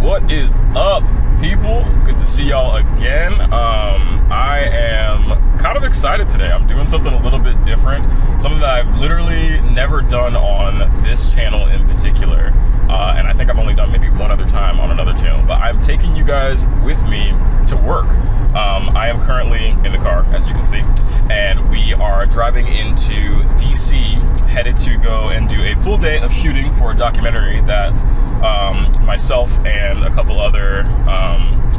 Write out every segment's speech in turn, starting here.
What is up, people? Good to see y'all again. I am kind of excited today. I'm doing something a little bit different, something that I've literally never done on this channel in particular, and I think I've only done maybe one other time on another channel, but I'm taking you guys with me to work. I am currently in the car, as you can see, and we are driving into DC, headed to go and do a full day of shooting for a documentary that myself and a couple other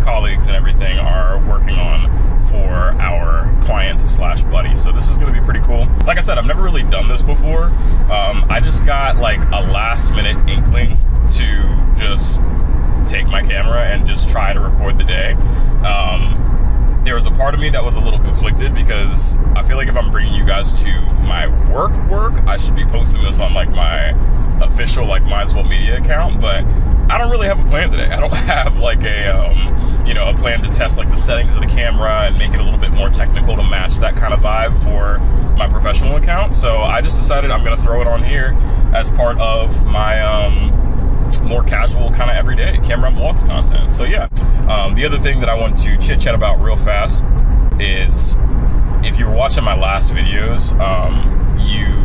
colleagues and everything are working on for our client slash buddy. So this is going to be pretty cool. Like I said, I've never really done this before. I just got like a last minute inkling to just take my camera and just try to record the day. There was a part of me that was a little conflicted because I feel like if I'm bringing you guys to my work, I should be posting this on like my official like Might As Well Media account, but I don't really have a plan today. I don't have like a plan to test like the settings of the camera and make it a little bit more technical to match that kind of vibe for my professional account. So I just decided I'm gonna throw it on here as part of my more casual kind of everyday camera and vlogs content. So yeah, the other thing that I want to chit chat about real fast is if you were watching my last videos, you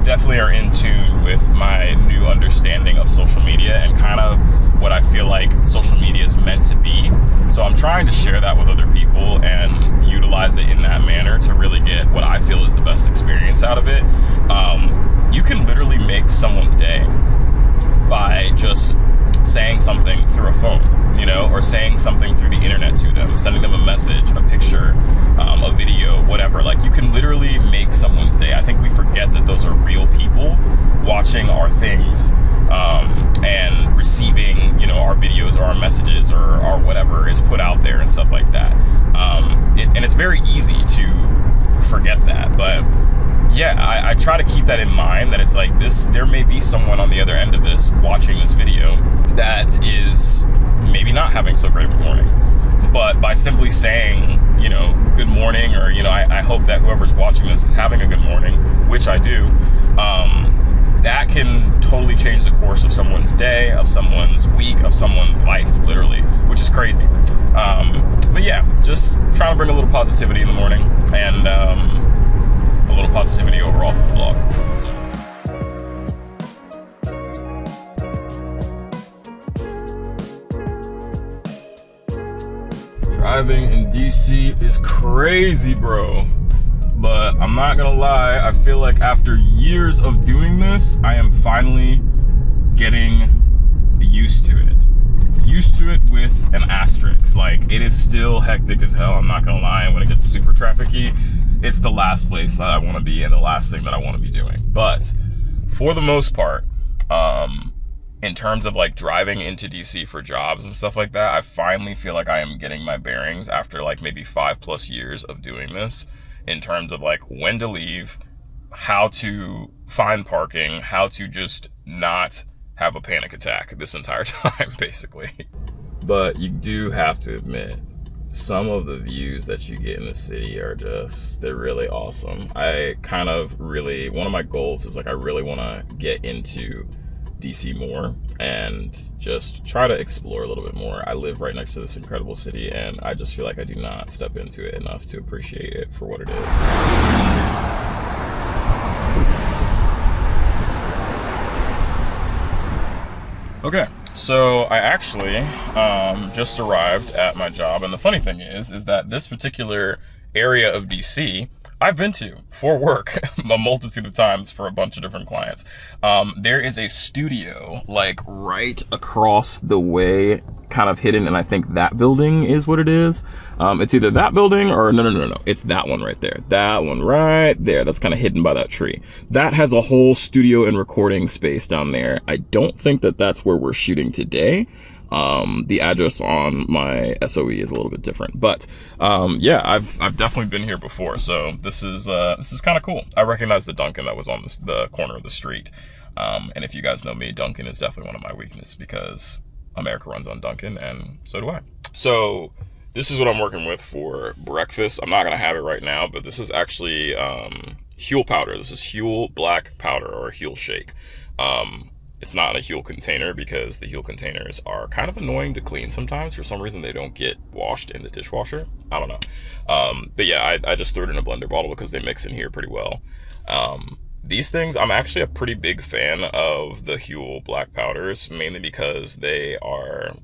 definitely are in tune with my new understanding of social media and kind of what I feel like social media is meant to be. So I'm trying to share that with other people and utilize it in that manner to really get what I feel is the best experience out of it. You can literally make someone's day by just saying something through a phone, or saying something through the internet to them, sending them a message, a picture, a video, whatever. Like, you can literally make someone's day. I think we forget that those are real people watching our things and receiving, our videos or our messages or whatever is put out there and stuff like that. And it's very easy to forget that, but yeah, I try to keep that in mind, that it's like this, there may be someone on the other end of this watching this video that is maybe not having so great of a morning, but by simply saying, good morning, or, I hope that whoever's watching this is having a good morning, which I do, that can totally change the course of someone's day, of someone's week, of someone's life, literally, which is crazy. But yeah, just trying to bring a little positivity in the morning and a little positivity overall to the vlog. Driving in DC is crazy, bro. But I'm not gonna lie, I feel like after years of doing this, I am finally getting used to it. Used to it with an asterisk. Like, it is still hectic as hell, I'm not gonna lie, and when it gets super trafficy, it's the last place that I want to be and the last thing that I want to be doing. But for the most part, in terms of like driving into DC for jobs and stuff like that, I finally feel like I am getting my bearings after like maybe 5+ years of doing this, in terms of like when to leave, how to find parking, how to just not have a panic attack this entire time, basically. But you do have to admit, some of the views that you get in the city are they're really awesome. One of my goals is like, I really want to get into DC more and just try to explore a little bit more. I live right next to this incredible city, and I just feel like I do not step into it enough to appreciate it for what it is. Okay, so I actually just arrived at my job, and the funny thing is that this particular area of DC I've been to for work a multitude of times for a bunch of different clients. There is a studio like right across the way, kind of hidden, and I think that building is what it is. It's either that building or no, it's that one right there. That one right there, that's kind of hidden by that tree. That has a whole studio and recording space down there. I don't think that that's where we're shooting today. The address on my SOE is a little bit different, but yeah, I've definitely been here before, so this is kind of cool. I recognize the Dunkin' that was on the corner of the street, and if you guys know me, Dunkin' is definitely one of my weaknesses because America runs on Dunkin', and so do I. So this is what I'm working with for breakfast. I'm not gonna have it right now, but this is actually Huel powder. This is Huel black powder, or Huel shake. it's not in a Huel container because the Huel containers are kind of annoying to clean sometimes. For some reason, they don't get washed in the dishwasher. I don't know. But yeah, I just threw it in a blender bottle because they mix in here pretty well. These things, I'm actually a pretty big fan of the Huel black powders, mainly because they are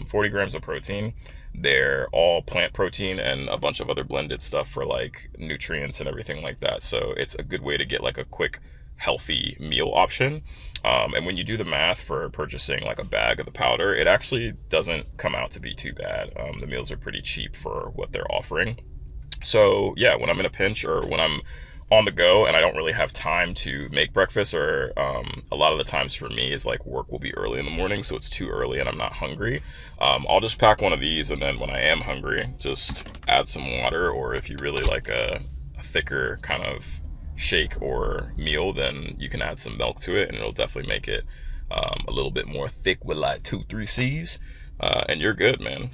40 grams of protein. They're all plant protein and a bunch of other blended stuff for like nutrients and everything like that. So it's a good way to get like a quick, healthy meal option. And when you do the math for purchasing like a bag of the powder, it actually doesn't come out to be too bad. The meals are pretty cheap for what they're offering. So yeah, when I'm in a pinch or when I'm on the go and I don't really have time to make breakfast, or a lot of the times for me is like work will be early in the morning, so it's too early and I'm not hungry, I'll just pack one of these, and then when I am hungry, just add some water, or if you really like a thicker kind of shake or meal, then you can add some milk to it and it'll definitely make it a little bit more thick with like 2-3 C's, and you're good, man.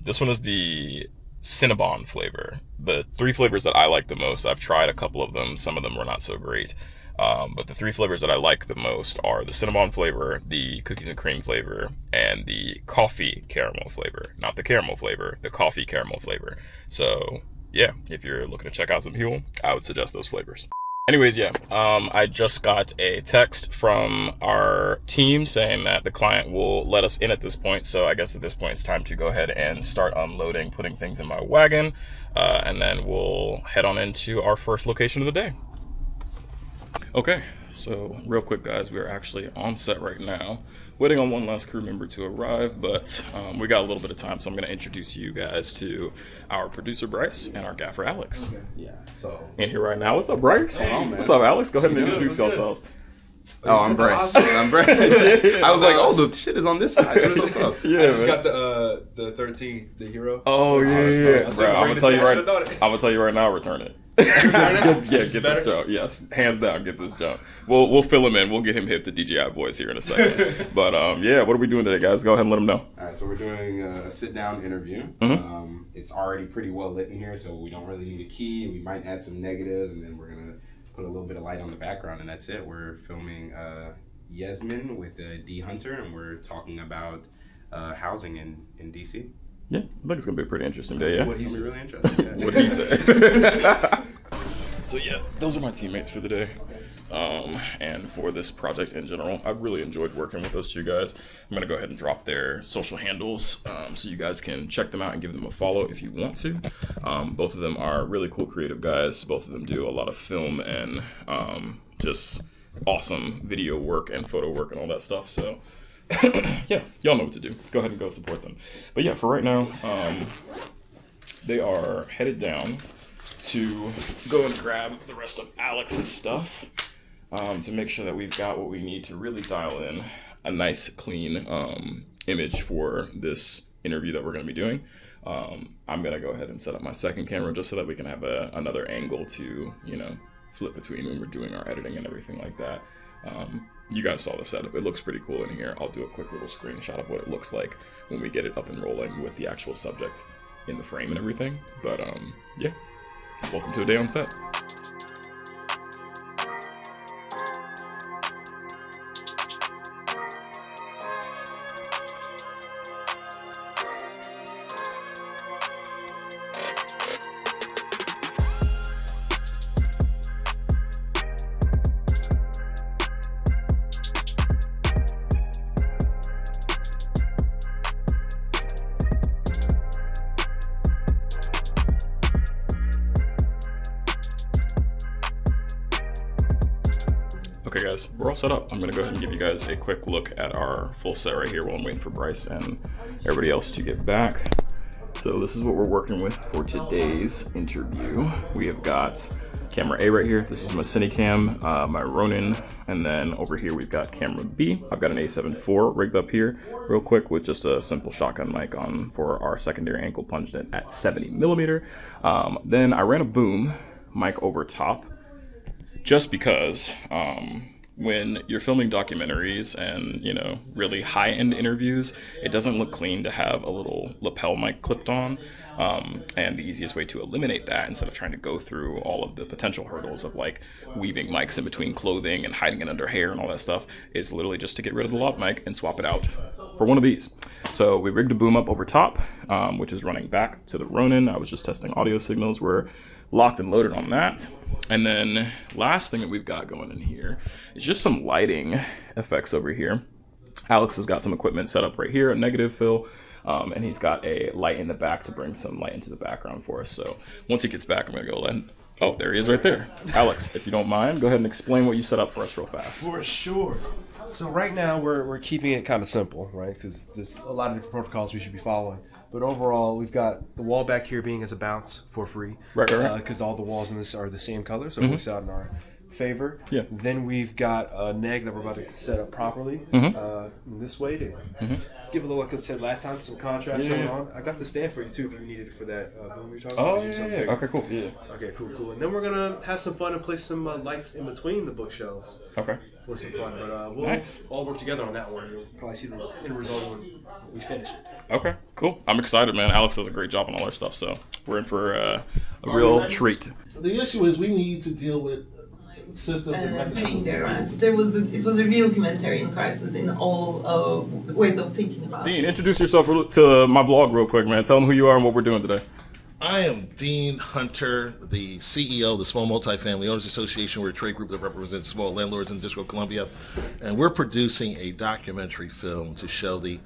This one is the Cinnabon flavor. The 3 flavors that I like the most, I've tried a couple of them, some of them were not so great, but the 3 flavors that I like the most are the Cinnabon flavor, the cookies and cream flavor, and the coffee caramel flavor. Not the caramel flavor, the coffee caramel flavor. So yeah, if you're looking to check out some Huel, I would suggest those flavors. Anyways, yeah, I just got a text from our team saying that the client will let us in at this point. So I guess at this point it's time to go ahead and start unloading, putting things in my wagon, and then we'll head on into our first location of the day. Okay, so real quick, guys, we are actually on set right now, waiting on one last crew member to arrive, but we got a little bit of time, so I'm going to introduce you guys to our producer, Bryce, and our gaffer, Alex. Okay. Yeah, so... In here right now. What's up, Bryce? Hello, man. What's up, Alex? Go ahead and introduce yourselves. Oh, I'm Bryce. I'm Bryce. I was like, oh, the shit is on this side. That's so tough. Yeah, I just got the 13, the hero. Oh, yeah. Bro, I'm gonna tell you right now, return it. Get this jump. Yes, hands down, get this jump. We'll fill him in. We'll get him hip to DJI boys here in a second. But yeah, what are we doing today, guys? Go ahead and let them know. All right, so we're doing a sit-down interview. Mm-hmm. It's already pretty well lit in here, so we don't really need a key. We might add some negative, and then we're gonna put a little bit of light on the background, and that's it. We're filming Yasmin with D Hunter, and we're talking about housing in DC. Yeah, I think it's gonna be a pretty interesting day. Yeah, it's gonna be really interesting. Yeah. What did he say? So yeah, those are my teammates for the day, and for this project in general. I've really enjoyed working with those two guys. I'm gonna go ahead and drop their social handles so you guys can check them out and give them a follow if you want to. Both of them are really cool creative guys. Both of them do a lot of film and just awesome video work and photo work and all that stuff. So yeah, y'all know what to do. Go ahead and go support them. But yeah, for right now, they are headed down to go and grab the rest of Alex's stuff to make sure that we've got what we need to really dial in a nice, clean image for this interview that we're going to be doing. I'm going to go ahead and set up my second camera just so that we can have another angle to, flip between when we're doing our editing and everything like that. You guys saw the setup. It looks pretty cool in here. I'll do a quick little screenshot of what it looks like when we get it up and rolling with the actual subject in the frame and everything. But yeah. Welcome to a day on set. Okay guys, we're all set up. I'm gonna go ahead and give you guys a quick look at our full set right here while I'm waiting for Bryce and everybody else to get back. So this is what we're working with for today's interview. We have got camera A right here. This is my Cinecam, my Ronin, and then over here we've got camera B. I've got an A7 IV rigged up here real quick with just a simple shotgun mic on for our secondary ankle plunged in at 70mm. Then I ran a boom mic over top just because when you're filming documentaries and, you know, really high-end interviews, it doesn't look clean to have a little lapel mic clipped on. And the easiest way to eliminate that, instead of trying to go through all of the potential hurdles of like weaving mics in between clothing and hiding it under hair and all that stuff, is literally just to get rid of the lav mic and swap it out for one of these. So we rigged a boom up over top, which is running back to the Ronin. I was just testing audio signals. We're locked and loaded on that. And then last thing that we've got going in here is just some lighting effects over here. Alex has got some equipment set up right here, a negative fill. And he's got a light in the back to bring some light into the background for us. So once he gets back, I'm gonna go oh, there he is right there. Alex, if you don't mind, go ahead and explain what you set up for us real fast. For sure. So right now we're keeping it kind of simple, right? Because there's a lot of different protocols we should be following. But overall, we've got the wall back here being as a bounce for free. Right. Because all the walls in this are the same color, so it works out in our favor. Yeah. Then we've got a neg that we're about to set up properly in this way to give a little, like I said last time, some contrast going on. I got the stand for you too if you needed it for that boom you're talking about. Oh, yeah. Okay, cool. Yeah. Okay, cool. And then we're going to have some fun and place some lights in between the bookshelves. Okay. For some fun. But we'll all work together on that one. You'll probably see the end result when we finish it. Okay, cool. I'm excited, man. Alex does a great job on all our stuff, so we're in for a real treat. So the issue is we need to deal with systems and paying their rents. It was a real humanitarian crisis in all ways of thinking about it. Dean, introduce yourself to my vlog real quick, man. Tell them who you are and what we're doing today. I am Dean Hunter, the CEO of the Small Multifamily Owners Association. We're a trade group that represents small landlords in the District of Columbia, and we're producing a documentary film to show the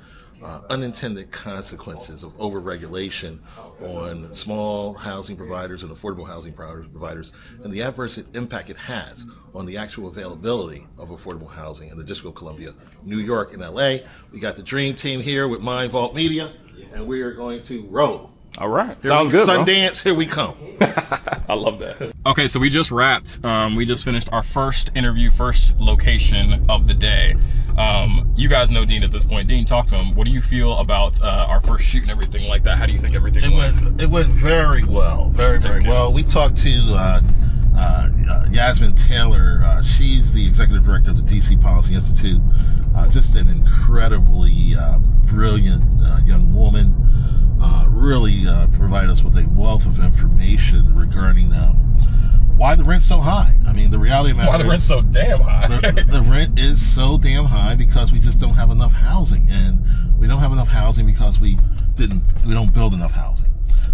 unintended consequences of overregulation on small housing providers and affordable housing providers, and the adverse impact it has on the actual availability of affordable housing in the District of Columbia, New York, and LA. We got the dream team here with Mind Vault Media, and we are going to roll. All right. Sounds good, Sundance, here we come. I love that. Okay, so we just wrapped. We just finished our first interview, first location of the day. You guys know Dean at this point. Dean, talk to him. What do you feel about our first shoot and everything like that? How do you think everything went? It went very well. Very well. We talked to Yasmin Taylor. She's the executive director of the DC Policy Institute. Just an incredibly brilliant young woman. Really provide us with a wealth of information regarding why the rent's so high. I mean, the reality of the matter why the rent's so damn high. the rent is so damn high because we just don't have enough housing, and we don't have enough housing because we don't build enough housing.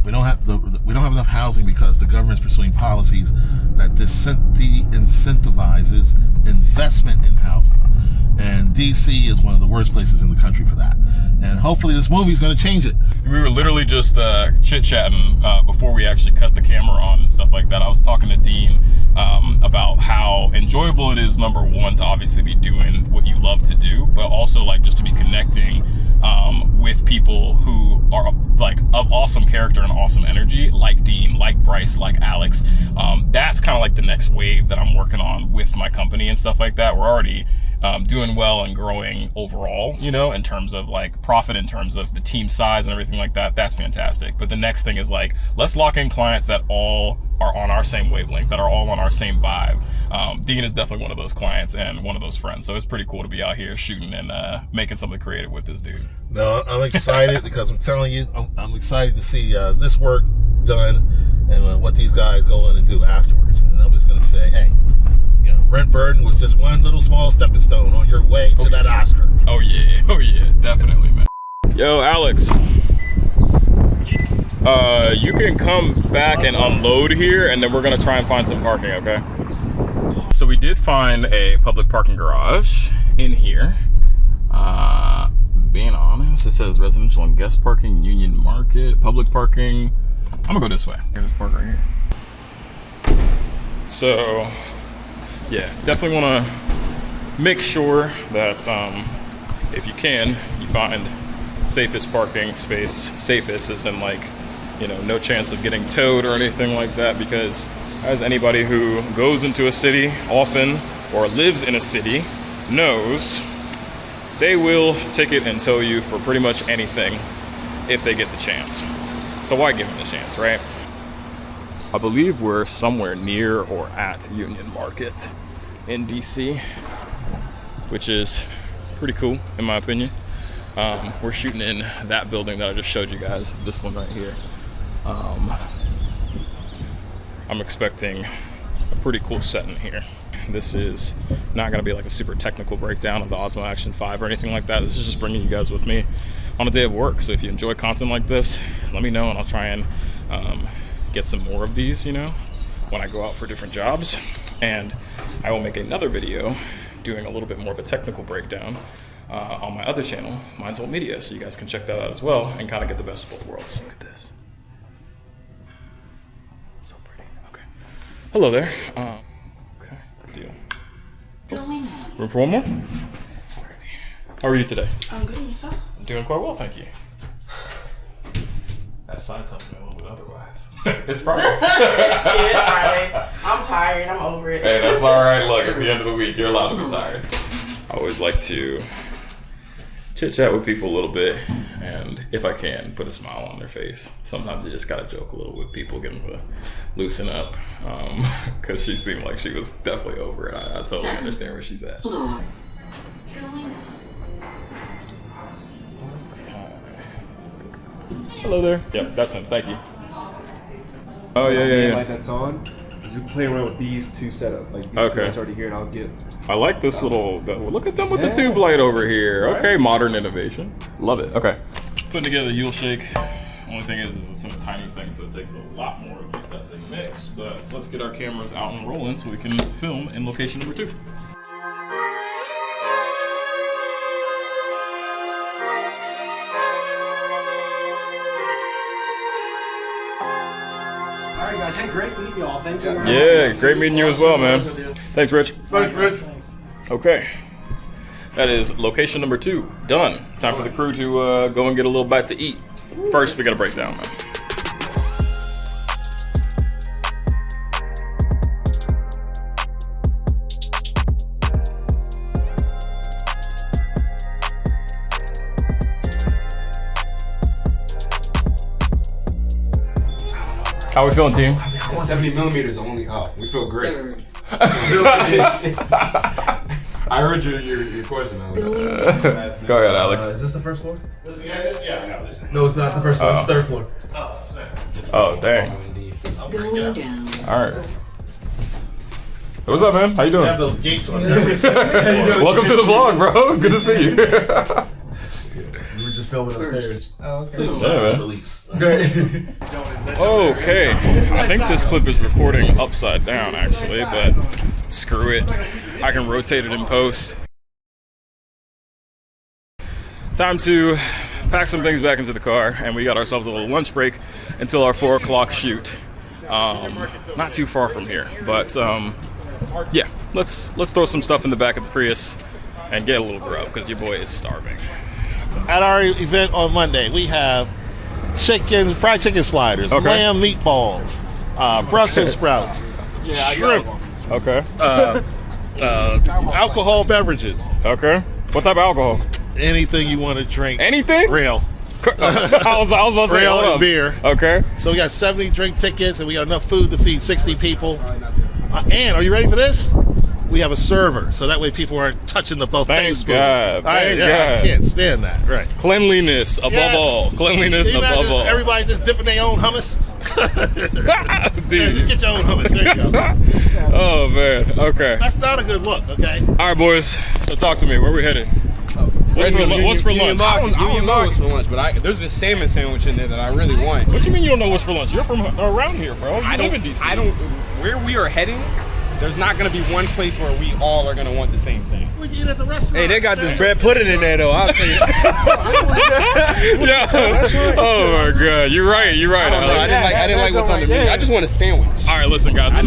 We don't have enough housing because the government's pursuing policies that de-incentivizes investment in housing. And DC is one of the worst places in the country for that. And hopefully this movie is going to change it. We were literally just chit-chatting before we actually cut the camera on and stuff like that. I was talking to Dean about how enjoyable it is, number one, to obviously be doing what you love to do, but also like just to be connecting with people who are like of awesome character and awesome energy, like Dean, like Bryce, like Alex. That's kind of like the next wave that I'm working on with my company and stuff like that. We're already doing well and growing overall, you know, in terms of like profit, in terms of the team size and everything like that. That's fantastic. But the next thing is like, let's lock in clients that all are on our same wavelength, that are all on our same vibe. Dean is definitely one of those clients and one of those friends. So it's pretty cool to be out here shooting and making something creative with this dude. No, I'm excited because I'm telling you, I'm excited to see this work done and what these guys go on and do afterwards. And I'm just going to say, hey, you know, Brent Burton was just one little small stepping stone on your way to that Oscar. Oh yeah, definitely, man. Yo, Alex. You can come back and unload here, and then we're gonna try and find some parking, okay? So we did find a public parking garage in here. Being honest, it says residential and guest parking, Union Market, public parking. I'm gonna go this way. Here's park right here. So, yeah, definitely wanna make sure that if you can, you find safest parking space. Safest as in like, you know, no chance of getting towed or anything like that, because as anybody who goes into a city often or lives in a city knows, they will ticket and tow you for pretty much anything if they get the chance. So why give them the chance, right? I believe we're somewhere near or at Union Market in DC. which is pretty cool in my opinion. We're shooting in that building that I just showed you guys, this one right here. I'm expecting a pretty cool set in here. This is not gonna be like a super technical breakdown of the Osmo Action 5 or anything like that. This is just bringing you guys with me on a day of work. So if you enjoy content like this, let me know and I'll try and get some more of these, you know, when I go out for different jobs. And I will make another video doing a little bit more of a technical breakdown on my other channel, Mind's Old Media, so you guys can check that out as well and kind of get the best of both worlds. Look at this. So pretty. Okay. Hello there. Okay, good deal. Room for one more? How are you today? I'm good, yourself? I'm doing quite well, thank you. That side tells me a little bit otherwise. It's Friday. It's Friday. I'm tired. I'm over it. Hey, that's all right. Look, it's the end of the week. You're allowed to be tired. I always like to chit-chat with people a little bit, and if I can, put a smile on their face. Sometimes you just gotta joke a little with people, get them to loosen up, because she seemed like she was definitely over it. I totally understand where she's at. Okay. Hello there. Yep, that's him. Thank you. Oh, yeah. Like that's on. You can play around with these two setup. Like these Okay. two lights already here, and I'll get. I like this little, look at them with the tube light over here. Right. Okay, modern innovation. Love it. Okay. Putting together a heel shake. Only thing is it's in a tiny thing, so it takes a lot more to get that thing mixed. But let's get our cameras out and rolling so we can film in location number 2. All right, guys. Hey, great meeting y'all. Thank you. Yeah, great meeting you as well, man. Thanks, Rich. Thanks, Rich. Okay. That is location number 2. Done. Time for the crew to go and get a little bite to eat. First, we gotta break down, man. How we feeling, team? 70 millimeters only. Oh, we feel great. I heard your question. Go ahead, Alex. Is this the first floor? Yeah. No, listen. No, it's not the first floor. It's the third floor. Oh, sick. Oh, dang. All right. Hey, what's up, man? How you doing? Have those gates on there. Welcome to the vlog, bro. Good to see you. We were just filming upstairs. Yeah, man. Release. Okay, I think this clip is recording upside down actually, but screw it. I can rotate it in post. Time to pack some things back into the car, and we got ourselves a little lunch break until our 4 o'clock shoot. Not too far from here, but yeah, let's throw some stuff in the back of the Prius and get a little grub because your boy is starving. At our event on Monday, we have fried chicken sliders, Okay. lamb meatballs, Brussels sprouts, shrimp, Okay. alcohol beverages, Okay. What type of alcohol? anything you want to drink. Anything? Rail. I was about to say, Rail hold and up. beer. Okay. So we got 70 drink tickets, and we got enough food to feed 60 people. And are you ready for this? We have a server, so that way people aren't touching the buffet Thank spoon. God. Thank I God. can't stand that. Right. Cleanliness above Yes. all. Cleanliness Can you above imagine all. everybody just dipping their own hummus? Yeah, Dude. just get your own hummus. There you go. Oh man. Okay. That's not a good look, okay? All right, boys. So talk to me. Where we headed? What's for lunch? I don't know what's for lunch, but there's this salmon sandwich in there that I really want. What you mean you don't know what's for lunch? You're from around here, bro. You live in DC. Where we are heading, there's not gonna be one place where we all are gonna want the same thing. We can eat at the restaurant. Hey, they got this bread pudding in there though. I'll tell you. Yeah. Oh my God. You're right. You're right. Alex. I didn't like what's on the menu. I just want a sandwich. All right, listen, guys. This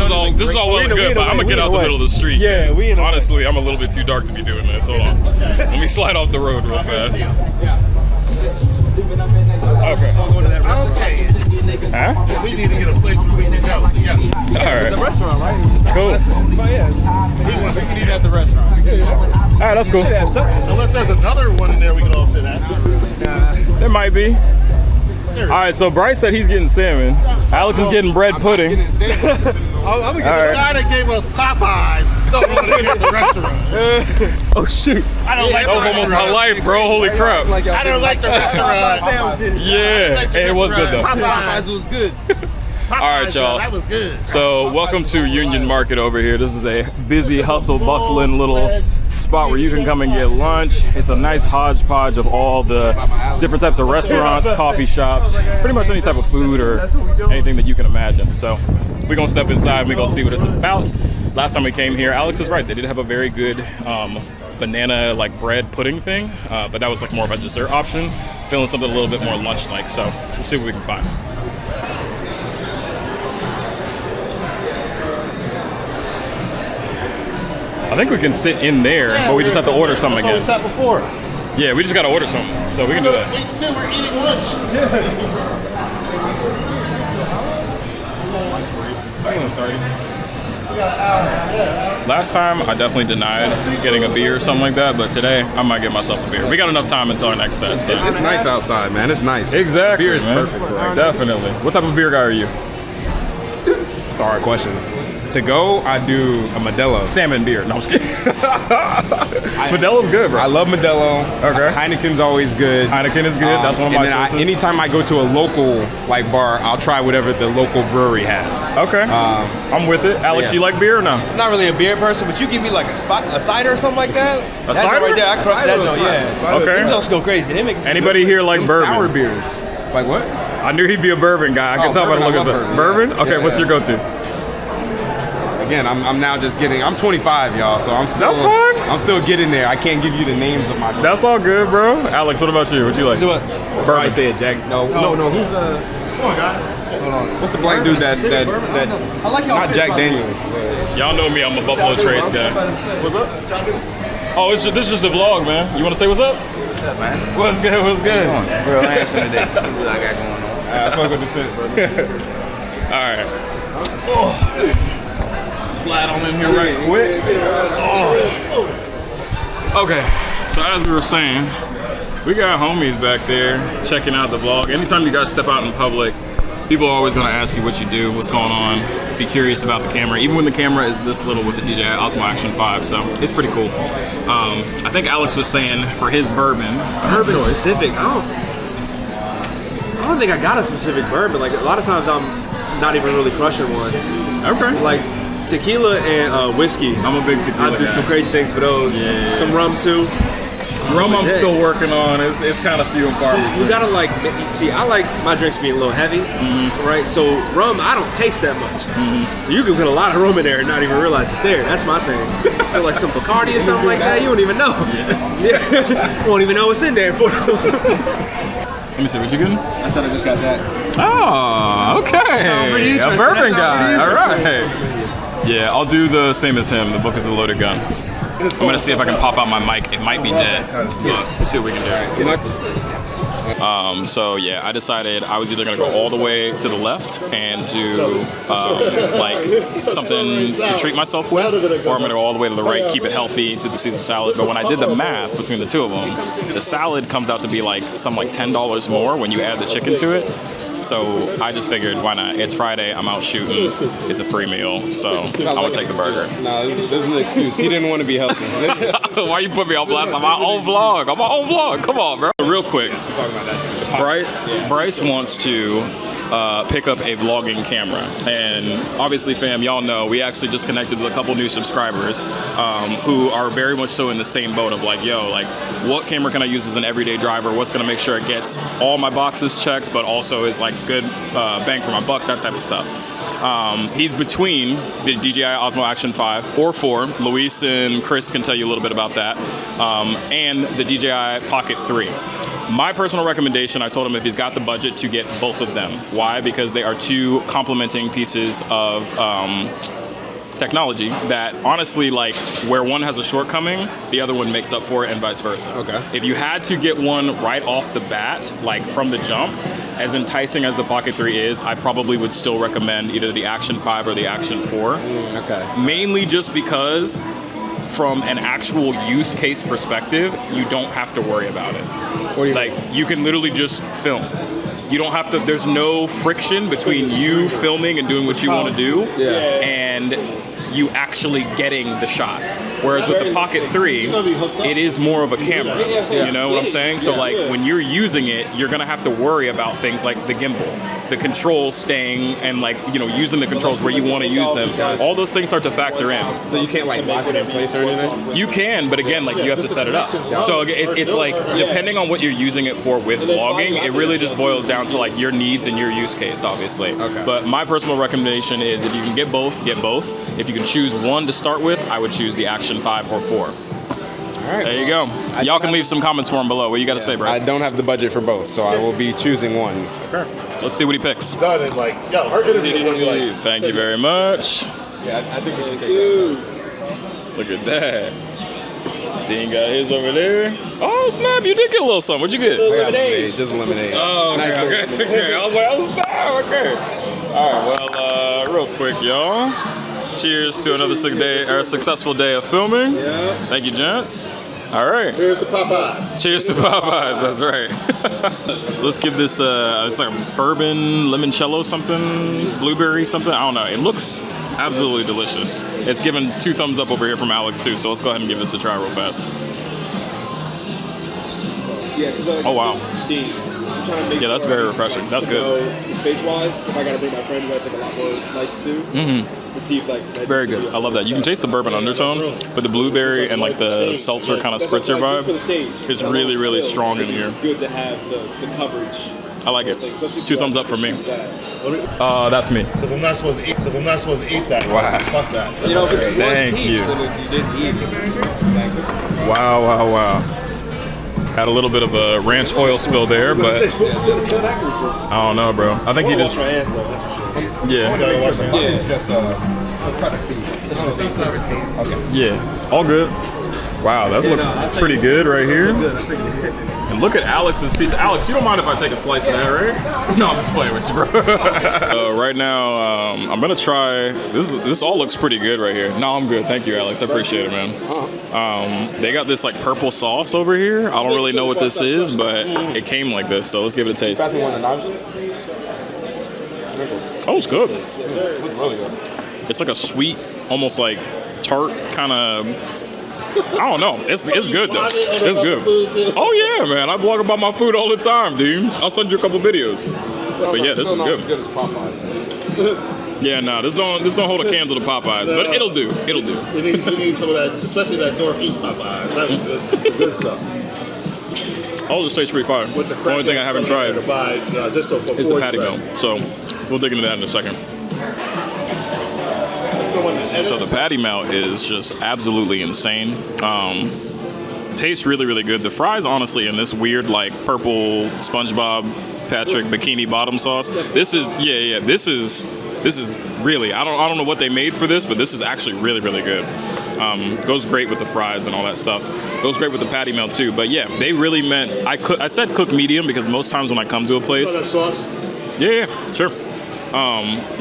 is all well and good, but I'm gonna get out the middle of the street. Yeah, 'cause we in the way. honestly, I'm a little bit too dark to be doing this. Hold on. Let me slide off the road real fast. Okay. Okay. Huh? We need to get a place where we can go. Yeah. All right. Restaurant, right? Cool. Oh yeah. We can eat at the restaurant. All right, that's cool. Unless there's another one in there we can all sit at. There might be. All right, so Bryce said he's getting salmon. Alex is getting bread pudding. I'm gonna All get right. The guy that gave us Popeyes Oh shoot! I don't like That was almost my life, bro. Holy crap! I don't like the restaurant. Yeah, hey, it was good though. Popeyes was good. All right, y'all. That was good. So welcome to Union Market over here. This is a busy, hustle, bustling little spot where you can come and get lunch. It's a nice hodgepodge of all the different types of restaurants, coffee shops, pretty much any type of food or anything that you can imagine. So we're gonna step inside and we're gonna see what it's about. Last time we came here, Alex is right, they did have a very good banana like bread pudding thing, but that was like more of a dessert option. Feeling something a little bit more lunch-like, so we'll see what we can find. I think we can sit in there, but we just have to order something again. That's what we sat before. Yeah, we just gotta order something, so we can do that. We're eating lunch. Last time, I definitely denied getting a beer or something like that, but today, I might get myself a beer. We got enough time until our next set, so. It's nice outside, man. It's nice. Exactly, Beer is man. perfect for it. Definitely. What type of beer guy are you? It's a hard question. To go, I do a Modelo. Salmon beer. No, I'm just kidding. Modelo's good, bro. I love Modelo. Okay. Heineken's always good. Heineken is good. That's one of my choices. Anytime I go to a local like bar, I'll try whatever the local brewery has. Okay. I'm with it. Alex, yeah. you like beer or no? I'm not really a beer person, but you give me like a cider or something like that. A That cider? joint right there, I crush that joint. Yeah. Okay. Them joints go crazy. They make Anybody here like bourbon? Sour beers. Like what? I knew he'd be a bourbon guy. I can tell by the look bourbon, at I the love bourbon. Okay, Yeah, what's yeah. your go-to? Again, I'm now just getting. I'm 25, y'all, so I'm still. That's fine. I'm still getting there. I can't give you the names of my. That's all good, bro. Alex, what about you? What you like? So what? I said Jack. No. Who's Come on, guys. what's the black dude that I like y'all not fish, Jack by the way. Daniels. Y'all know me. I'm a Buffalo Trace guy. What's up? Oh, this is just a vlog, man. You want to say what's up? What's up, man? What's good? What's good? Real handsome today. See what I got going on. I fuck with the fit, bro. All right. Oh. Slide on in here right quick. Oh. Okay, so as we were saying, we got homies back there checking out the vlog. Anytime you guys step out in public, people are always gonna ask you what you do, what's going on, be curious about the camera, even when the camera is this little with the DJI Osmo Action 5, so it's pretty cool. I think Alex was saying for his bourbon Specific. I don't think I got a specific bourbon. Like a lot of times I'm not even really crushing one. Okay. Like tequila and whiskey. I'm a big tequila I do guy. some crazy things for those. Yeah. Some rum too. Rum I'm Yeah. still working on. It's kind of few and far So between. you gotta like see. I like my drinks being a little heavy, right? So rum, I don't taste that much. So you can put a lot of rum in there and not even realize it's there. That's my thing. So like some Bacardi or something like that, you don't even know. Yeah, you won't even know what's in there. Let me see, what you getting? I said I just got that. Oh, okay. pretty A interesting. bourbon That sounds guy. pretty All right. Yeah, I'll do the same as him. The book is a loaded gun. I'm gonna see if I can pop out my mic. It might be dead, but let's see what we can do. So yeah, I decided I was either gonna go all the way to the left and do like something to treat myself with, or I'm gonna go all the way to the right, keep it healthy, do the Caesar salad. But when I did the math between the two of them, the salad comes out to be like $10 more when you add the chicken to it. So I just figured, why not? It's Friday, I'm out shooting, it's a free meal, so I'm gonna take the burger. No, this is an excuse. He didn't want to be healthy. Why you put me on blast? I'm my own vlog. Come on, bro. Real quick, Bryce wants to pick up a vlogging camera, and obviously, fam, y'all know we actually just connected with a couple new subscribers who are very much so in the same boat of like, yo, like, what camera can I use as an everyday driver? What's gonna make sure it gets all my boxes checked, but also is like good bang for my buck, that type of stuff. He's between the DJI Osmo Action 5 or 4. Luis and Chris can tell you a little bit about that, and the DJI Pocket 3. My personal recommendation, I told him if he's got the budget to get both of them. Why? Because they are two complementing pieces of technology that honestly, like, where one has a shortcoming, the other one makes up for it and vice versa. Okay. If you had to get one right off the bat, like from the jump, as enticing as the Pocket 3 is, I probably would still recommend either the Action 5 or the Action 4. Okay. Mainly just because from an actual use case perspective, you don't have to worry about it. Like, you can literally just film. You don't have to, there's no friction between you filming and doing what you want to do, and you actually getting the shot. Whereas with the Pocket 3, it is more of a camera. You know what I'm saying? So like when you're using it, you're gonna have to worry about things like the gimbal, the controls staying, and like, you know, using the controls where you want to use them. All those things start to factor in. So you can't like lock it in place or anything? You can, but again, like you have to set it up. So it's like, depending on what you're using it for with vlogging, it really just boils down to like your needs and your use case, obviously. Okay. But my personal recommendation is if you can get both, get both. If you can choose one to start with, I would choose the Action 5 or 4. All right. There you go. Y'all can leave some comments for him below. What you got to say, Bryce? I don't have the budget for both, so I will be choosing one. Okay. Let's see what he picks. Done and like, yo, our interview is gonna be like. Thank you very much. Yeah, I think we should take that. Look at that. Dean got his over there. Oh, snap, you did get a little something. What'd you get? I got lemonade, just lemonade. Oh, okay, Nice okay, okay. I was like, oh, snap, okay. All right, well, real quick, y'all. Cheers to another successful day of filming. Yeah. Thank you, gents. All right. Cheers to Popeyes. Cheers to Popeyes, that's right. Let's give this, it's like a bourbon limoncello something, blueberry something, I don't know. It looks absolutely delicious. It's given 2 thumbs up over here from Alex too, so let's go ahead and give this a try real fast. Oh wow. Yeah, that's very refreshing. That's good. Space-wise, if I gotta bring my friends, I take a lot more lights too. To see if like. Very good. I love that. You can taste the bourbon undertone, but the blueberry and like the seltzer kind of spritzer vibe is really, really strong in here. Good to have the coverage. I like it. 2 thumbs up for me. That's me. Because I'm not supposed to eat. Because I'm not supposed to eat that. Wow. Fuck that. You know, if it's one Thank piece, you. then you didn't eat. Wow, wow, wow. Had a little bit of a ranch oil spill there, but I don't know, bro. I think he just, yeah. Yeah, all good. Wow, that looks pretty good right here. And look at Alex's pizza. Alex, you don't mind if I take a slice of that, right? No, I'm just playing with you, bro. Right now, I'm gonna try, this all looks pretty good right here. No, I'm good, thank you, Alex, I appreciate it, man. They got this like purple sauce over here. I don't really know what this is, but it came like this, so let's give it a taste. Oh, it's good. It's like a sweet, almost like tart kind of, I don't know. It's good though. It's good. Oh yeah, man. I vlog about my food all the time, dude. I'll send you a couple videos. But yeah, this is good. Yeah, nah, this don't hold a candle to Popeyes, but it'll do. It'll do. We need some of that, especially that Northeast Popeyes. That was good stuff. All this tastes pretty fire. The only thing I haven't tried is the patty melt. So we'll dig into that in a second. So the patty melt is just absolutely insane. Tastes really, really good. The fries, honestly, in this weird like purple SpongeBob Patrick bikini bottom sauce. This is this is really, I don't know what they made for this, but this is actually really, really good. Goes great with the fries and all that stuff. Goes great with the patty melt too. But yeah, they really meant, I said cook medium because most times when I come to a place, yeah, sure.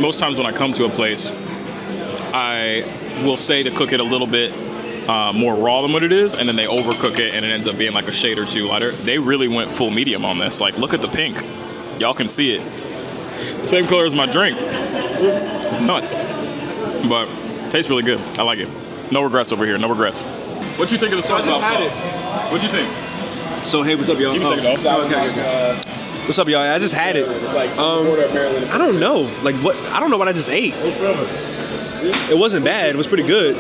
Most times when I come to a place, I will say to cook it a little bit more raw than what it is, and then they overcook it and it ends up being like a shade or 2 lighter. They really went full medium on this. Like, look at the pink. Y'all can see it. Same color as my drink. It's nuts. But tastes really good. I like it. No regrets over here. No regrets. What you think of the SpongeBob sauce? What you think? So hey, what's up, y'all? You can take it off. Okay. What's up, y'all? I just had it. I don't know. Like what? I don't know what I just ate. It wasn't bad. It was pretty good.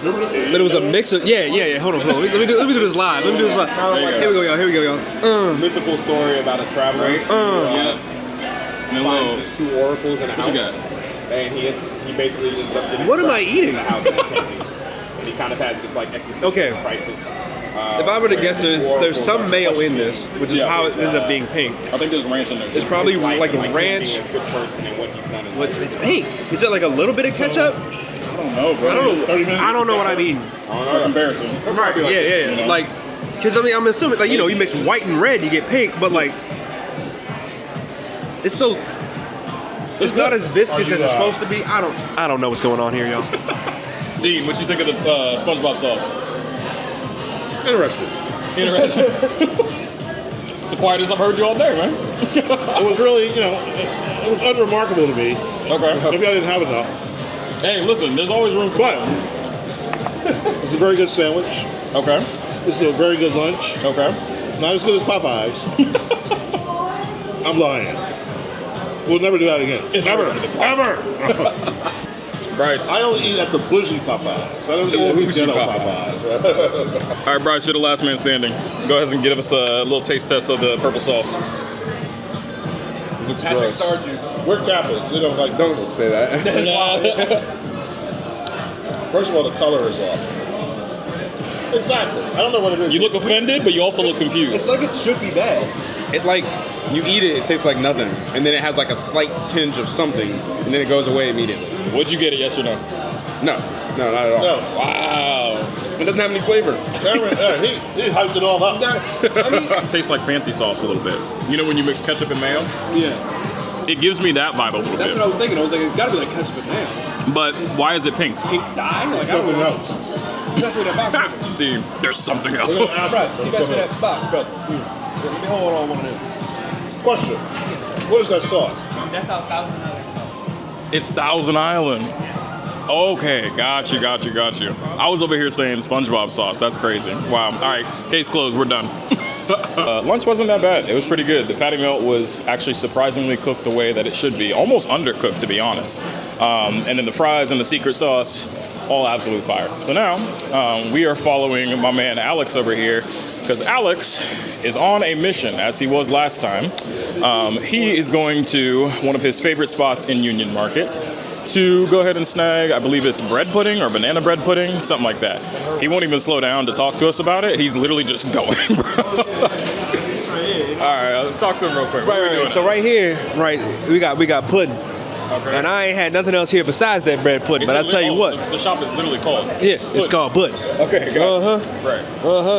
But it was a mix of yeah. Hold on. Let me do this live. Here we go, y'all. Mythical story about a traveler. Yeah. Finds his 2 oracles in a house. What you got? And he basically ends up getting What am I eating? in the house and he can't leave. And he kind of has this like existential crisis. If I were to guess, there's some mayo in this, which is how it ended up being pink. I think there's ranch in there. It's probably like a ranch. Being a good person and what he's done in life. It's pink. Is it like a little bit of ketchup? I don't know, bro. I don't know what I mean. For comparison. Right? Yeah. You know? Like, because I mean, I'm assuming like you mix white and red, you get pink, but like, it's so. It's not as viscous as it's supposed to be. I don't know what's going on here, y'all. Dean, what you think of the SpongeBob sauce? Interesting. It's the quietest I've heard you all day, man. It was really, it was unremarkable to me. Okay. Maybe I didn't have enough. Hey, listen, there's always room for But it's a very good sandwich. Okay. This is a very good lunch. Okay. Not as good as Popeyes. I'm lying. We'll never do that again. Ever. Bryce. I only eat at the bougie Popeyes. I don't eat at the Bougie ghetto Popeyes. Popeyes. All right, Bryce, you're the last man standing. Go ahead and give us a little taste test of the purple sauce. This looks gross. We're Kappas. We don't like. Don't say that. First of all, the color is off. Exactly. I don't know what it is. You look offended, but you also look confused. It's like it should be bad. It like, you eat it, it tastes like nothing. And then it has like a slight tinge of something. And then it goes away immediately. Would you get it, yes or no? No, not at all. No. Wow. It doesn't have any flavor. Cameron, he hyped it all up. It tastes like fancy sauce a little bit. You know when you mix ketchup and mayo? Yeah. It gives me that vibe a little That's bit. what I was thinking. I was like, it's gotta be like ketchup and mayo. But why is it pink? Pink dye? Like, I don't Something know. else. That's what that box is. Dude, there's something else. Bryce, you guys me that box, bro. Let me hold on one of them. Question. What is that sauce? That's our Thousand Island. It's Thousand Island. Okay, got you. I was over here saying SpongeBob sauce. That's crazy. Wow. All right, case closed. We're done. Lunch wasn't that bad. It was pretty good. The patty melt was actually surprisingly cooked the way that it should be. Almost undercooked, to be honest. And then the fries and the secret sauce, all absolute fire. So now we are following my man Alex over here, because Alex is on a mission, as he was last time. He is going to one of his favorite spots in Union Market to go ahead and snag, I believe it's bread pudding or banana bread pudding, something like that. He won't even slow down to talk to us about it. He's literally just going, bro. All right, I'll talk to him real quick. Right. So right here, right, we got pudding. Okay. And I ain't had nothing else here besides that bread pudding. But I tell you what, the shop is literally called. yeah, it's called pudding. Okay, got you. Right.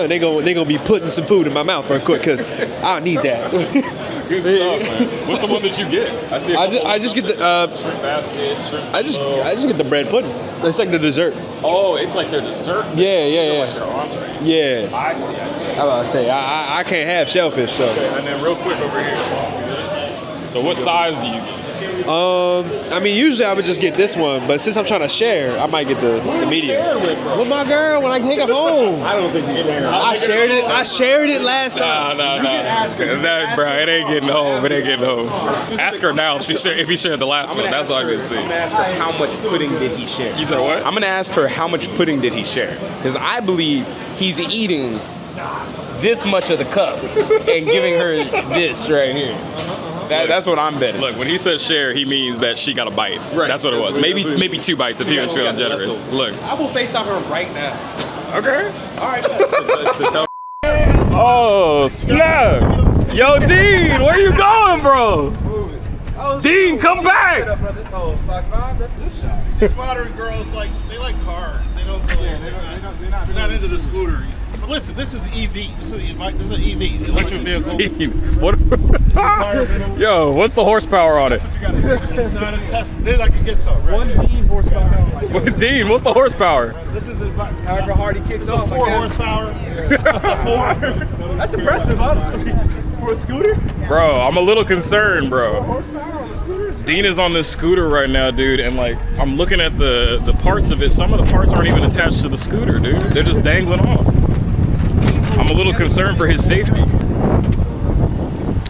And they gonna be putting some food in my mouth real quick because I need that. Good stuff, man. What's the one that you get? I see. I just get the shrimp basket. Shrimp I just get the bread pudding. It's like the dessert. Oh, it's like their dessert. Yeah. Like their entree. Yeah. I see. I was about to say I can't have shellfish, so. Okay, and then real quick over here. So what size do you get? I mean, usually I would just get this one, but since I'm trying to share, I might get the medium. With my girl when I take her home. I don't think you share. I shared it last time. No. Bro, it ain't getting home. Ask her now if he shared the last one. That's all I can see. I'm gonna ask her how much pudding did he share. You said what? I'm gonna ask her how much pudding did he share, because I believe he's eating this much of the cup and giving her this right here. That's what I'm betting. Look, when he says share, he means that she got a bite. Right. That's what it was. Maybe 2 bites if he was feeling generous. Look. I will FaceTime her right now. Okay. All right. To tell. Oh snap! Yo, Dean, where you going, bro? Dean, come back! Oh, Fox 5, that's this shot. These modern girls they like cars. They don't really. They're not into the scooter. But listen, this is EV. This is an EV, electric vehicle. Dean, what? Yo, what's the horsepower on it? It's not a test. Then I can get some. Right? 1 horsepower. Dean, what's the horsepower? This is however hard he kicks off. 4 horsepower. 4. That's impressive, honestly. For a scooter? Bro, I'm a little concerned, bro. Dean is on this scooter right now, dude, and like I'm looking at the parts of it. Some of the parts aren't even attached to the scooter, dude. They're just dangling off. I'm a little concerned for his safety.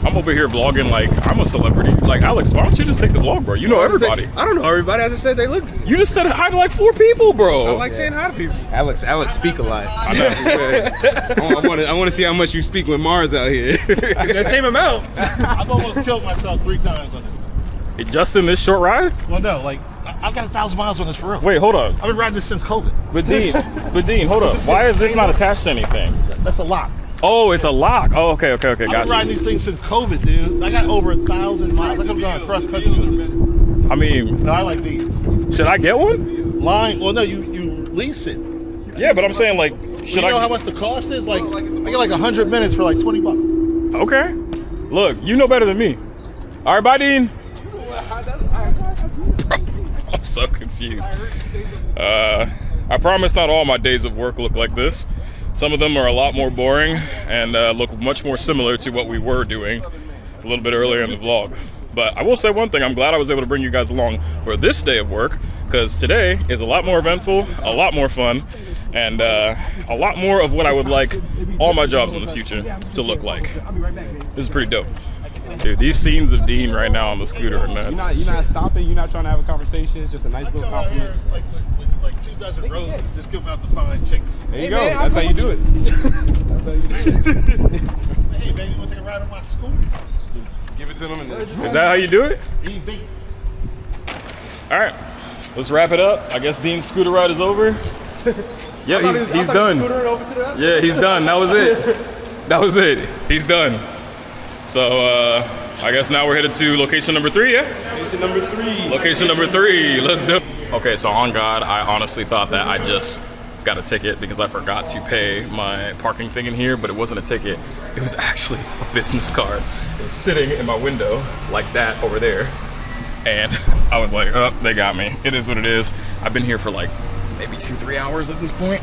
I'm over here vlogging like I'm a celebrity. Like, Alex, why don't you just take the vlog, bro? You know everybody. I don't know everybody. I just said they look good. You just said hi to like 4 people, bro. I like saying hi to people. Alex, speak a lot. I want to see how much you speak with Mars out here. That same amount. I've almost killed myself 3 times on this thing. Just in this short ride? Well, no, like I've got 1,000 miles on this for real. Wait, hold on. I've been riding this since COVID. But Dean, hold up. Why is this not attached to anything? That's a lock. Oh, it's a lock. Oh, okay, I've been gotcha. riding these things since COVID, dude. I got over 1,000 miles. I could have gone across country with them. I mean, No, I like these. should I get one? Line. Well, no, you lease it. Yeah, but I'm saying like, should You know I? how much the cost is? Like, I get like 100 minutes for like $20. Okay. Look, you know better than me. All right, bye, Dean. Bro, I'm so confused. I promise not all my days of work look like this. Some of them are a lot more boring and look much more similar to what we were doing a little bit earlier in the vlog. But I will say one thing, I'm glad I was able to bring you guys along for this day of work, because today is a lot more eventful, a lot more fun, and a lot more of what I would like all my jobs in the future to look like. This is pretty dope. Dude, these scenes of Dean right now on the scooter are nuts. You're not stopping, you're not trying to have a conversation, it's just a nice little compliment. Like with like 2 dozen roses, just give them out to fine chicks. There you go, that's how you do it. That's how you do it. Hey, baby, you want to take a ride on my scooter? Give it to them and then... Is that how you do it? EV. All right, let's wrap it up. I guess Dean's scooter ride is over. Yeah, he's done. Yeah, he's done. That was it. That was it. He's done. So I guess now we're headed to location number 3, yeah? Location number 3. Location number 3, let's do it. Okay, so on God, I honestly thought that I just got a ticket because I forgot to pay my parking thing in here, but it wasn't a ticket. It was actually a business card. It was sitting in my window like that over there. And I was like, oh, they got me. It is what it is. I've been here for like maybe 2-3 hours at this point.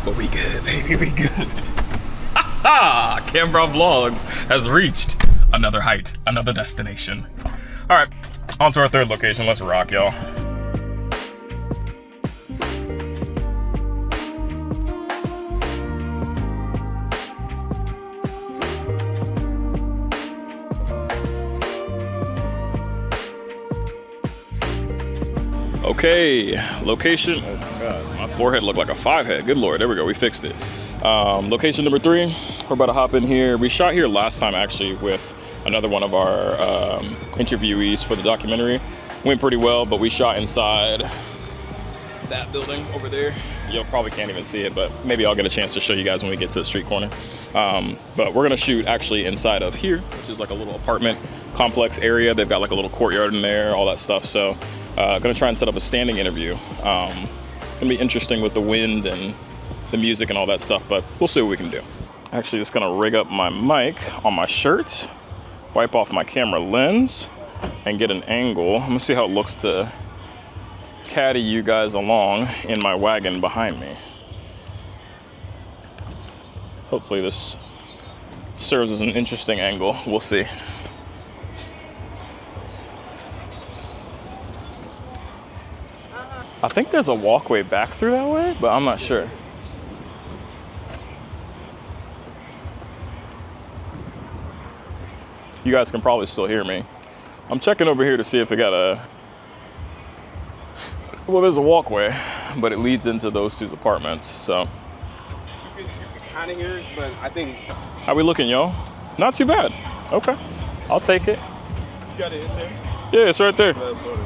But we good, baby, we good. Canberra Vlogs has reached another height, another destination. All right, on to our 3rd location. Let's rock, y'all. Okay, location. Oh God, my forehead looked like a 5-head. Good Lord, there we go, we fixed it. Location number 3, we're about to hop in here. We shot here last time actually with another one of our interviewees for the documentary. Went pretty well, but we shot inside that building over there. You probably can't even see it, but maybe I'll get a chance to show you guys when we get to the street corner. But we're gonna shoot actually inside of here, which is like a little apartment complex area. They've got like a little courtyard in there, all that stuff. So gonna try and set up a standing interview. Gonna be interesting with the wind and the music and all that stuff, but we'll see what we can do. Actually, just gonna rig up my mic on my shirt, wipe off my camera lens, and get an angle. I'm gonna see how it looks to caddy you guys along in my wagon behind me. Hopefully this serves as an interesting angle. We'll see. I think there's a walkway back through that way, but I'm not sure. You guys can probably still hear me. I'm checking over here to see if it got a... Well, there's a walkway, but it leads into those 2 apartments, so. You can kind of hear it, but I think... How we looking, y'all? Not too bad. Okay, I'll take it. You got it in there? Yeah, it's right there. That's funny.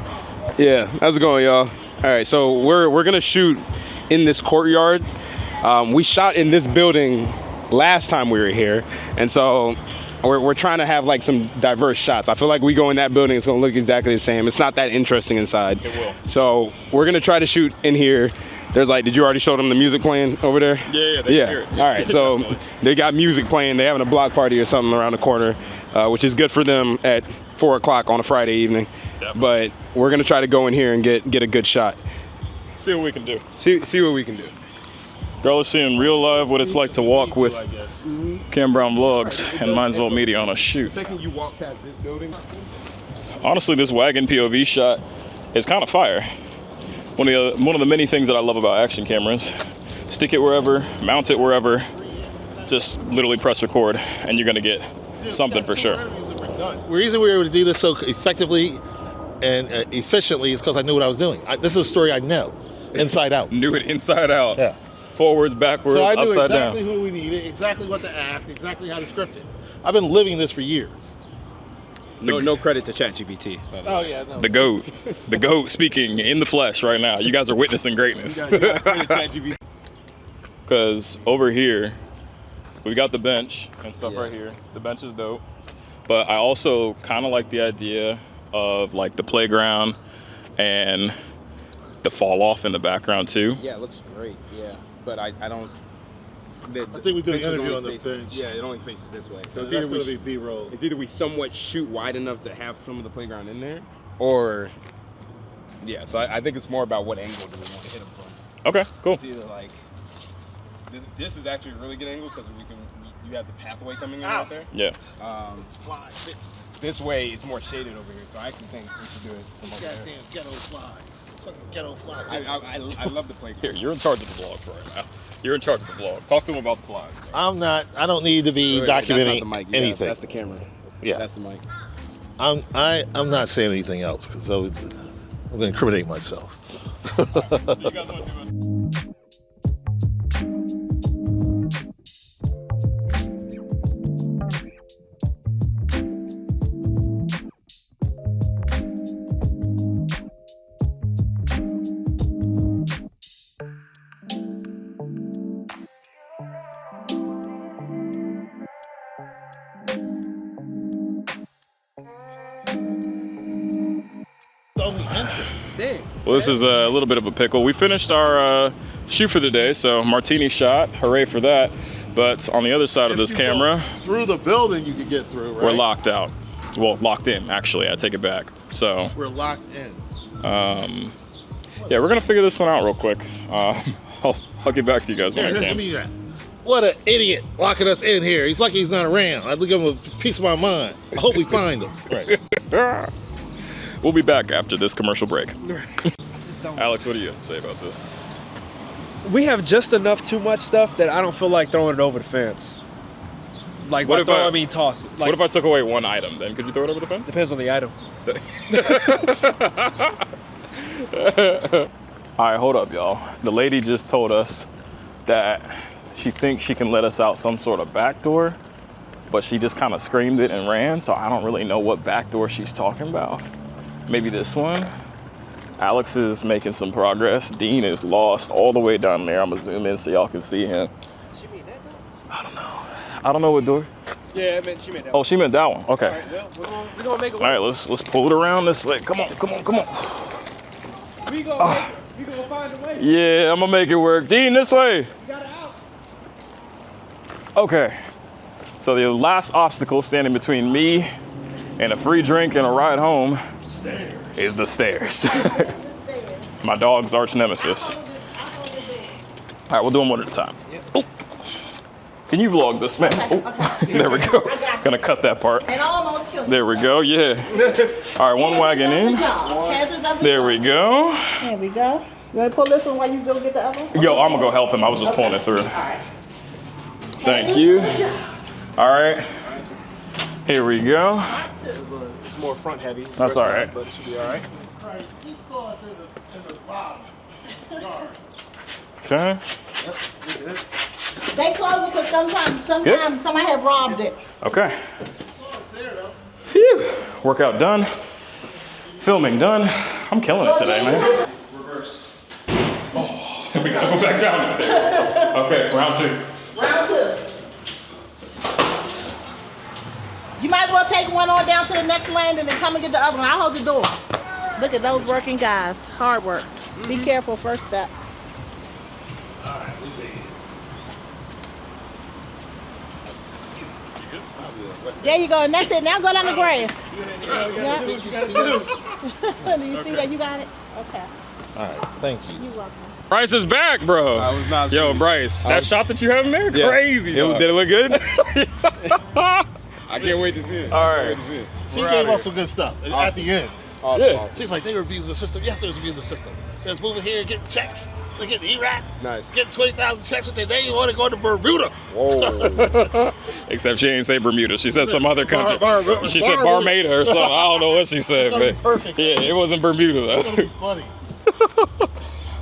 Yeah, how's it going, y'all? All right, so we're gonna shoot in this courtyard. We shot in this building last time we were here, and so we're trying to have like some diverse shots. I feel like we go in that building, it's gonna look exactly the same. It's not that interesting inside. It will. So we're gonna try to shoot in here. There's like, did you already show them the music playing over there? Yeah, they can hear it. All right, so they got music playing. They're having a block party or something around the corner, which is good for them at 4 o'clock on a Friday evening. Definitely. But we're gonna try to go in here and get a good shot. See what we can do. See what we can do. Girl is seeing real live what it's like to walk with Cam Brown Vlogs and Mindsville Media on a shoot. The second you walk past this building. Honestly, this wagon POV shot is kind of fire. One of the many things that I love about action cameras. Stick it wherever, mount it wherever, just literally press record and you're gonna get something for sure. The reason we were able to do this so effectively and efficiently is because I knew what I was doing. This is a story I know, inside out. Knew it inside out. Yeah. Forwards, backwards, So I knew upside exactly down. who we needed, exactly what to ask, exactly how to script it. I've been living this for years. No credit to ChatGPT. Oh yeah, no. The goat speaking in the flesh right now. You guys are witnessing greatness. Because over here, we got the bench and stuff right here. The bench is dope. But I also kind of like the idea of like the playground and the fall off in the background too. Yeah, it looks great. Yeah, but I don't. I think we do the interview on the bench. Yeah, it only faces this way. So That's going to be B-roll. It's either we somewhat shoot wide enough to have some of the playground in there, or yeah. So I think it's more about what angle do we want to hit them from. Okay, cool. It's either like this is actually a really good angle because you have the pathway coming in right there. Yeah. This way, it's more shaded over here, so I actually think we should do it from over there. Goddamn ghetto flies. Fucking ghetto flies. I love the play. Here, you're in charge of the vlog for right now. You're in charge of the vlog. Talk to him about the flies. I'm not. I don't need to be That's not documenting the mic. anything. That's the camera. Yeah. That's the mic. I'm not saying anything else because I'm going to incriminate myself. You guys want to do this? Only entrance. Well, this is a little bit of a pickle. We finished our shoot for the day, so martini shot. Hooray for that. But on the other side of this camera, Through the building you could get through, right? we're locked out. Well, locked in, actually. I take it back. So, We're locked in. yeah, we're going to figure this one out real quick. I'll get back to you guys when I Give can. me that. What an idiot locking us in here. He's lucky he's not around. I'd give him a piece of my mind. I hope we find him. Right. We'll be back after this commercial break. Alex, what do you have to say about this? We have just enough too much stuff that I don't feel like throwing it over the fence. Like, What by if throw, I- I mean toss it. Like, What if I took away one item? Then could you throw it over the fence? depends on the item. All right, hold up, y'all. The lady just told us that she thinks she can let us out some sort of back door, but she just kind of screamed it and ran, so I don't really know what back door she's talking about. Maybe this one? Alex is making some progress. Dean is lost all the way down there. I'm gonna zoom in so y'all can see him. I don't know. I don't know what door. Yeah, she meant that. Oh, she meant that one. Okay. All right, well, we're gonna make it All right, let's pull it around this way. Come on. We gonna find a way. Yeah, I'm gonna make it work. Dean, this way. You got it out. Okay. So the last obstacle standing between me and a free drink and a ride home is the stairs. My dog's arch nemesis. All right, we'll do them one at a time. Oh. Can you vlog this, man? Okay. There we go. Gonna cut that part. And almost killed There we go, yeah. All right, one wagon in. There we go. There we go. You want to pull this one while you go get the other one? Yo, I'm gonna go help him. I was just pulling it through. Thank you. All right. Here we go. It's more front heavy. That's all right. But it should be all right. He saw us in the bottom yard. Okay. They close it because sometimes somebody have robbed it. Okay. Phew. Workout done. Filming done. I'm killing it today, man. Reverse. Oh, we gotta go back down the stairs. Okay, round two. Round two. You might as well take one on down to the next lane and then come and get the other one. I'll hold the door. Look at those working guys. Hard work. Be careful, first step. All right, we made it. There you go, and that's it. Now go down the grass. Yeah. Did you see this? Do you see that? You got it? Okay. All right, thank you. You're welcome. Bryce is back, bro. I was not. Yo, Bryce, that shot that you have in there, Yeah. crazy. Did dog. it look good? I can't wait to see it. All right. She We're gave outta us some good stuff at the end. Awesome. Yeah. She's like, they reviews the system. Yes, they review the system. They're just moving here, getting checks. They're getting E-Rap. Nice. Getting 20,000 checks with their name. You want to go to Bermuda. Whoa. Except she ain't say Bermuda. She said some other country. Bar- She said Barmaida or something. I don't know what she said, It's gonna but be perfect. yeah, it wasn't Bermuda It's going to though. be funny.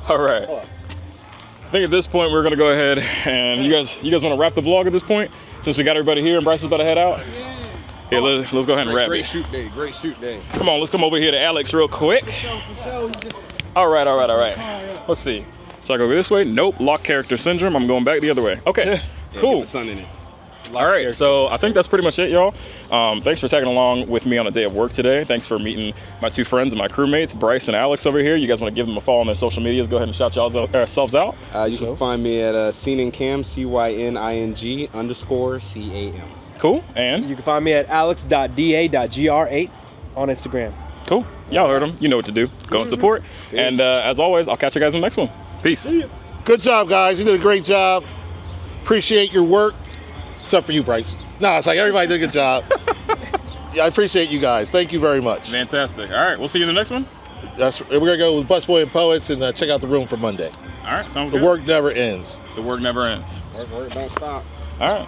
All right. I think at this point we're gonna go ahead and you guys want to wrap the vlog at this point since we got everybody here and Bryce is about to head out. Yeah, let's go ahead and wrap Great it. shoot day. Great shoot day. Come on, let's come over here to Alex real quick. All right. Let's see. Should I go this way? Nope. Lock character syndrome. I'm going back the other way. Okay. Cool. Get the sun in it. All right, so I think that's pretty much it, y'all. Thanks for tagging along with me on a day of work today. Thanks for meeting my two friends and my crewmates, Bryce and Alex over here. You guys want to give them a follow on their social medias? Go ahead and shout yourselves out. You can find me at CyninCam, CYNING_CAM. Cool, and? You can find me at alex.da.gr8 on Instagram. Cool. Y'all heard them. You know what to do. Go and support. And as always, I'll catch you guys in the next one. Peace. Good job, guys. You did a great job. Appreciate your work. except for you, Bryce. No, it's like everybody did a good job. Yeah, I appreciate you guys. Thank you very much. Fantastic. All right, we'll see you in the next one. We're gonna go with Busboy and Poets and check out the room for Monday. All right, sounds good. The work never ends. The work never ends. Work don't stop. All right.